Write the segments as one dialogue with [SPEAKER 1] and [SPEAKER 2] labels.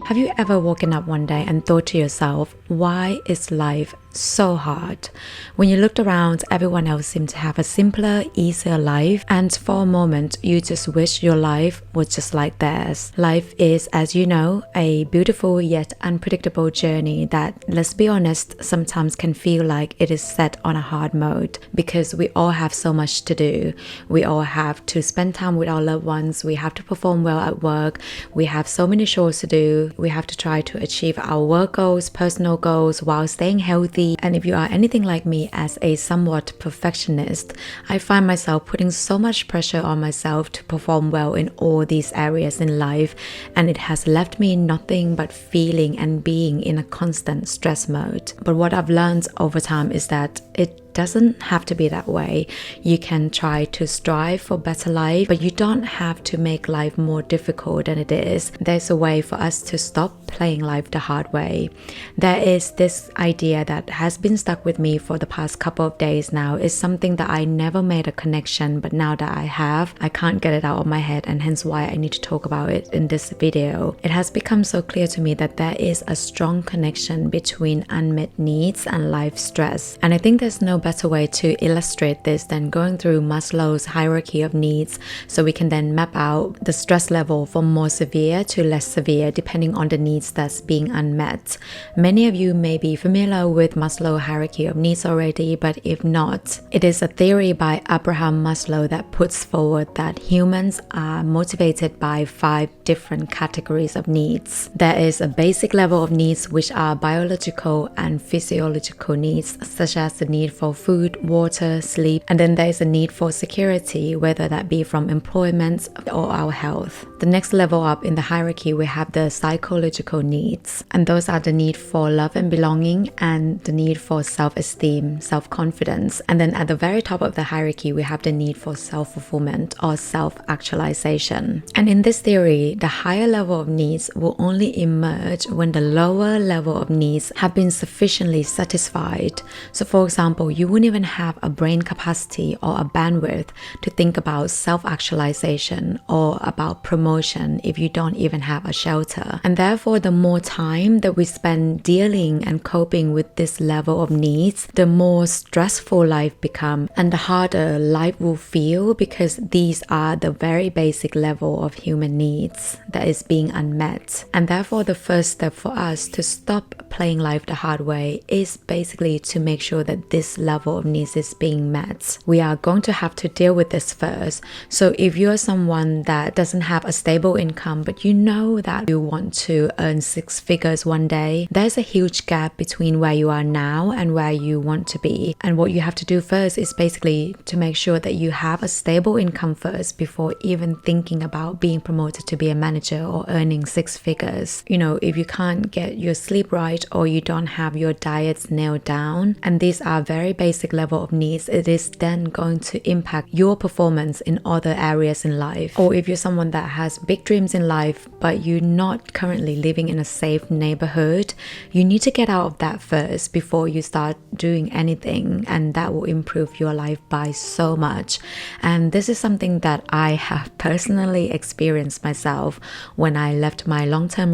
[SPEAKER 1] Have you ever woken up one day and thought to yourself, why is life so hard? When you looked around, everyone else seemed to have a simpler, easier life, and for a moment, you just wish your life was just like theirs. Life is, as you know, a beautiful yet unpredictable journey that, let's be honest, sometimes can feel like it is set on a hard mode because we all have so much to do. We all have to spend time with our loved ones, we have to perform well at work, we have so many chores to do, we have to try to achieve our work goals, personal goals while staying healthy. And if you are anything like me as a somewhat perfectionist, I find myself putting so much pressure on myself to perform well in all these areas in life, and it has left me nothing but feeling and being in a constant stress mode. But what I've learned over time is that it doesn't have to be that way. You can try to strive for better life, but you don't have to make life more difficult than it is. There's a way for us to stop playing life the hard way. There is this idea that has been stuck with me for the past couple of days now. It's something that I never made a connection, but now that I have, I can't get it out of my head, and hence why I need to talk about it in this video. It has become so clear to me that there is a strong connection between unmet needs and life stress. And I think there's no better way to illustrate this than going through Maslow's hierarchy of needs, so we can then map out the stress level from more severe to less severe depending on the needs that's being unmet. Many of you may be familiar with Maslow's hierarchy of needs already, but if not, it is a theory by Abraham Maslow that puts forward that humans are motivated by 5 different categories of needs. There is a basic level of needs, which are biological and physiological needs, such as the need for food, water, sleep, and then there is a need for security, whether that be from employment or our health. The next level up in the hierarchy, we have the psychological needs, and those are the need for love and belonging and the need for self-esteem, self-confidence. And then at the very top of the hierarchy, we have the need for self-fulfillment or self-actualization. And in this theory, the higher level of needs will only emerge when the lower level of needs have been sufficiently satisfied. So for example, you wouldn't even have a brain capacity or a bandwidth to think about self-actualization or about promotion if you don't even have a shelter. And therefore, the more time that we spend dealing and coping with this level of needs, the more stressful life becomes and the harder life will feel, because these are the very basic level of human needs that is being unmet. And therefore, the first step for us to stop playing life the hard way is basically to make sure that this level of needs is being met. We are going to have to deal with this first. So if you're someone that doesn't have a stable income, but you know that you want to earn 6 figures one day, there's a huge gap between where you are now and where you want to be. And what you have to do first is basically to make sure that you have a stable income first before even thinking about being promoted to be a manager or earning 6 figures. You know, if you can't get your sleep right or you don't have your diets nailed down, and these are very basic level of needs, it is then going to impact your performance in other areas in life. Or if you're someone that has big dreams in life but you're not currently living in a safe neighborhood, you need to get out of that first before you start doing anything, and that will improve your life by so much. And this is something that I have personally experienced myself when I left my long-term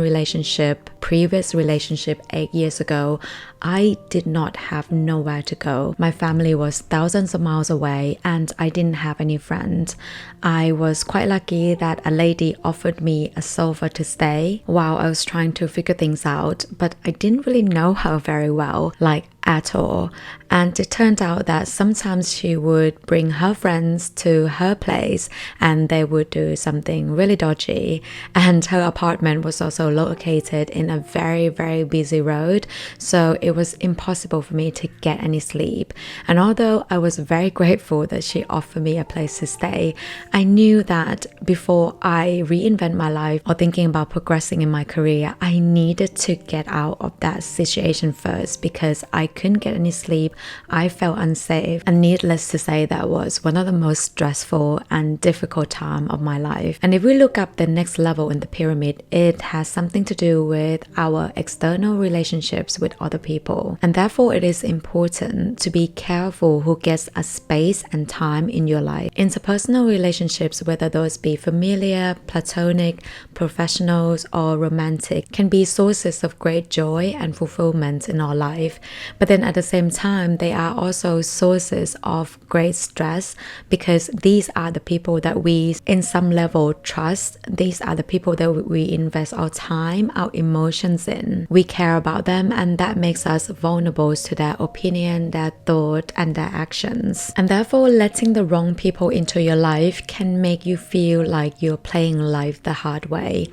[SPEAKER 1] previous relationship 8 years ago. I did not have nowhere to go. My family was thousands of miles away and I didn't have any friends. I was quite lucky that a lady offered me a sofa to stay while I was trying to figure things out, but I didn't really know her very well, like at all. And it turned out that sometimes she would bring her friends to her place and they would do something really dodgy. And her apartment was also located in a very, very busy road, so it was impossible for me to get any sleep. And although I was very grateful that she offered me a place to stay, I knew that before I reinvent my life or thinking about progressing in my career, I needed to get out of that situation first, because I couldn't get any sleep. I felt unsafe. And needless to say, that was one of the most stressful and difficult time of my life. And if we look up the next level in the pyramid, it has something to do with our external relationships with other people. And therefore, it is important to be careful who gets a space and time in your life. Interpersonal relationships, whether those be familiar, platonic, professionals, or romantic, can be sources of great joy and fulfillment in our life. But then at the same time, they are also sources of great stress, because these are the people that we in some level trust. These are the people that we invest our time, our emotions in. We care about them, and that makes us vulnerable to their opinion, their thought, and their actions. And therefore, letting the wrong people into your life can make you feel like you're playing life the hard way.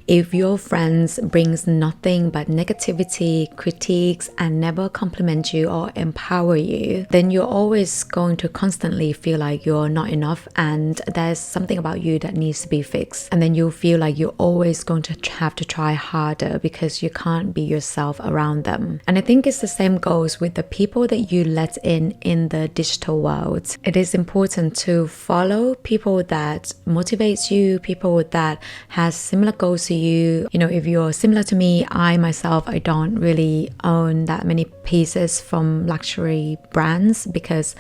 [SPEAKER 1] If your friends brings nothing but negativity, critiques, and never compliment you or empower you, then you're always going to constantly feel like you're not enough and there's something about you that needs to be fixed. And then you'll feel like you're always going to have to try harder because you can't be yourself around them. And I think it's the same goes with the people that you let in the digital world. It is important to follow people that motivates you, people that has similar goals to you. You know, if you're similar to me, I myself, I don't really own that many pieces from luxury brands because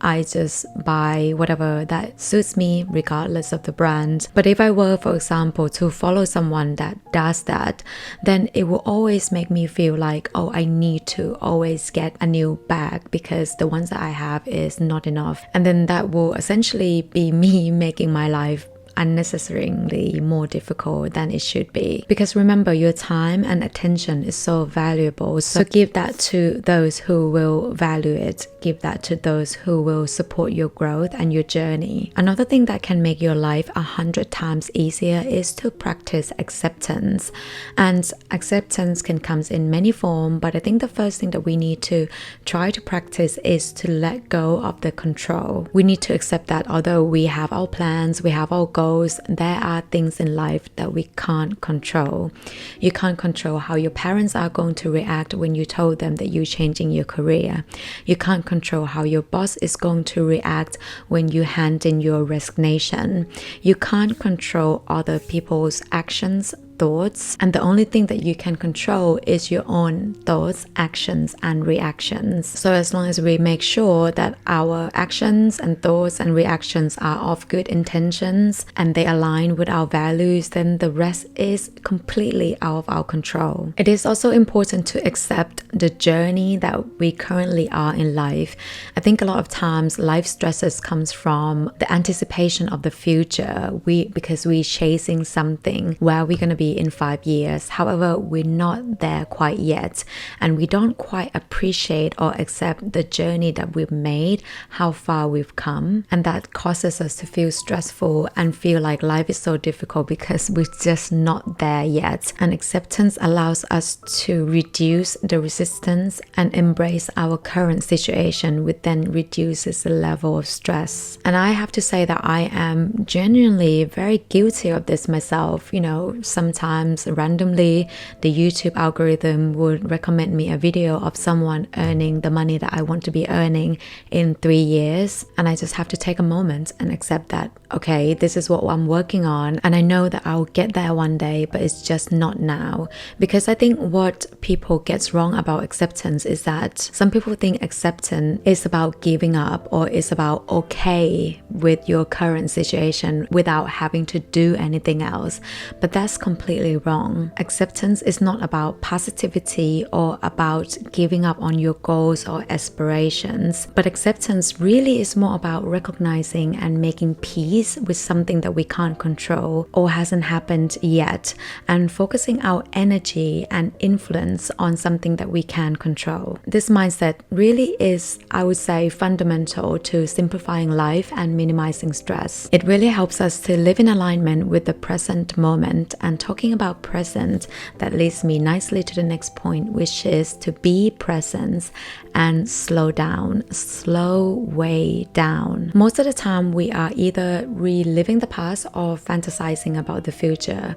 [SPEAKER 1] I just buy whatever that suits me regardless of the brand. But if I were, for example, to follow someone that does that, then it will always make me feel like, oh, I need to always get a new bag because the ones that I have is not enough. And then that will essentially be me making my life unnecessarily more difficult than it should be. Because remember, your time and attention is so valuable. So give that to those who will value it. Give that to those who will support your growth and your journey. Another thing that can make your life 100 times easier is to practice acceptance. And acceptance can come in many forms, but I think the first thing that we need to try to practice is to let go of the control. We need to accept that although we have our plans, we have our goals, there are things in life that we can't control. You can't control how your parents are going to react when you told them that you're changing your career. You can't control how your boss is going to react when you hand in your resignation. You can't control other people's actions, thoughts, and the only thing that you can control is your own thoughts, actions, and reactions. So as long as we make sure that our actions and thoughts and reactions are of good intentions and they align with our values, then the rest is completely out of our control. It is also important to accept the journey that we currently are in life. I think a lot of times life stresses comes from the anticipation of the future. Because we're chasing something, where we're going to be in 5 years. However, we're not there quite yet, and we don't quite appreciate or accept the journey that we've made, how far we've come, and that causes us to feel stressful and feel like life is so difficult because we're just not there yet. And acceptance allows us to reduce the resistance and embrace our current situation, which then reduces the level of stress. And I have to say that I am genuinely very guilty of this myself. You know, sometimes randomly the YouTube algorithm would recommend me a video of someone earning the money that I want to be earning in 3 years, and I just have to take a moment and accept that, okay, this is what I'm working on, and I know that I'll get there one day, but it's just not now. Because I think what people gets wrong about acceptance is that some people think acceptance is about giving up, or is about okay with your current situation without having to do anything else. But that's completely wrong. Acceptance is not about positivity or about giving up on your goals or aspirations, but acceptance really is more about recognizing and making peace with something that we can't control or hasn't happened yet, and focusing our energy and influence on something that we can control. This mindset really is, I would say, fundamental to simplifying life and minimizing stress. It really helps us to live in alignment with the present moment. And talking about present, that leads me nicely to the next point, which is to be present and slow down, slow way down. Most of the time we are either reliving the past or fantasizing about the future.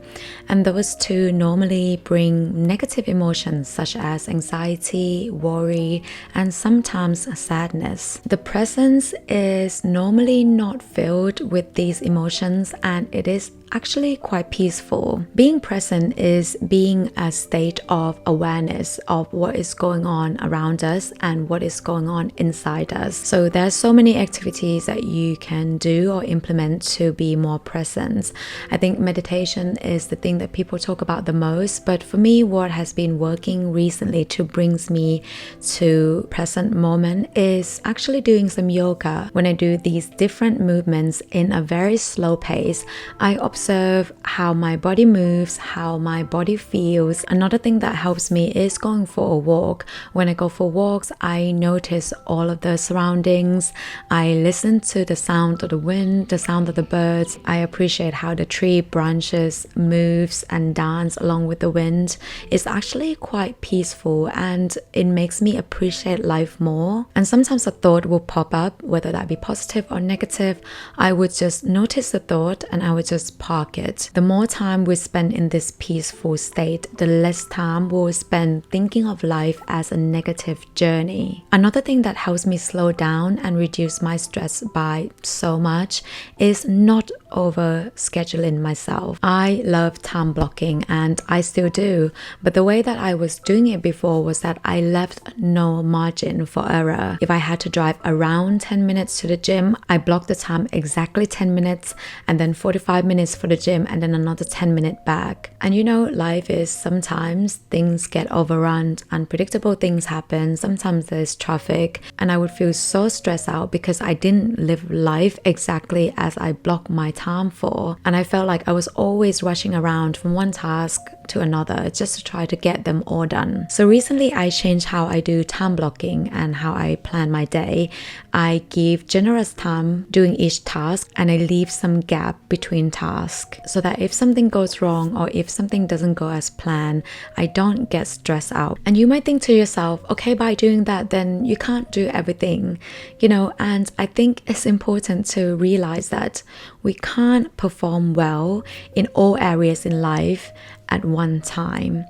[SPEAKER 1] And those two normally bring negative emotions such as anxiety, worry, and sometimes sadness. The present is normally not filled with these emotions, and it is actually quite peaceful. Being present is being a state of awareness of what is going on around us and what is going on inside us. So there's so many activities that you can do or implement to be more present. I think meditation is the thing that people talk about the most, but for me, what has been working recently to brings me to present moment is actually doing some yoga. When I do these different movements in a very slow pace, I observe how my body moves, how my body feels. Another thing that helps me is going for a walk. When I go for walks, I notice all of the surroundings. I listen to the sound of the wind, the sound of the birds. I appreciate how the tree branches moves and dance along with the wind. It's actually quite peaceful and it makes me appreciate life more. And sometimes a thought will pop up, whether that be positive or negative. I would just notice the thought and I would just park it. The more time we spend in this peaceful state, the less time we'll spend thinking of life as a negative journey. Another thing that helps me slow down and reduce my stress by so much is not over scheduling myself. I love time blocking and I still do, but the way that I was doing it before was that I left no margin for error. If I had to drive around 10 minutes to the gym, I blocked the time exactly 10 minutes and then 45 minutes for the gym and then another 10-minute back. And you know, life is sometimes things get overrun, unpredictable things happen, sometimes there's traffic, and I would feel so stressed out because I didn't live life exactly as I blocked my time for. And I felt like I was always rushing around from one task to another just to try to get them all done. So recently I changed how I do time blocking and how I plan my day. I give generous time doing each task and I leave some gap between tasks so that if something goes wrong or if something doesn't go as planned, I don't get stressed out. And you might think to yourself, okay, by doing that, then you can't do everything, you know, and I think it's important to realize that we can't perform well in all areas in life at one time.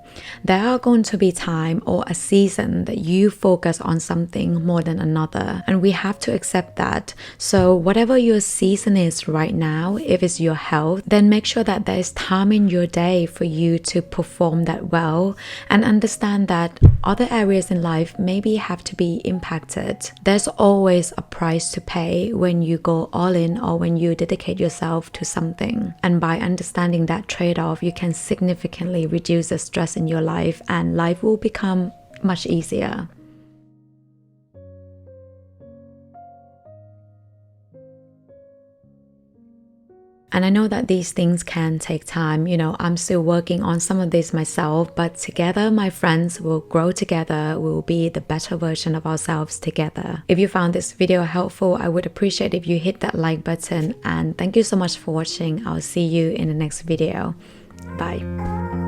[SPEAKER 1] There are going to be time or a season that you focus on something more than another, and we have to accept that. So whatever your season is right now, if it's your health, then make sure that there is time in your day for you to perform that well, and understand that other areas in life maybe have to be impacted. There's always a price to pay when you go all in or when you dedicate yourself to something, and by understanding that trade-off, you can significantly reduce the stress in your life and life will become much easier. And I know that these things can take time. You know, I'm still working on some of this myself, but together, my friends will grow together. We'll be the better version of ourselves together. If you found this video helpful, I would appreciate if you hit that like button. And thank you so much for watching. I'll see you in the next video. Bye.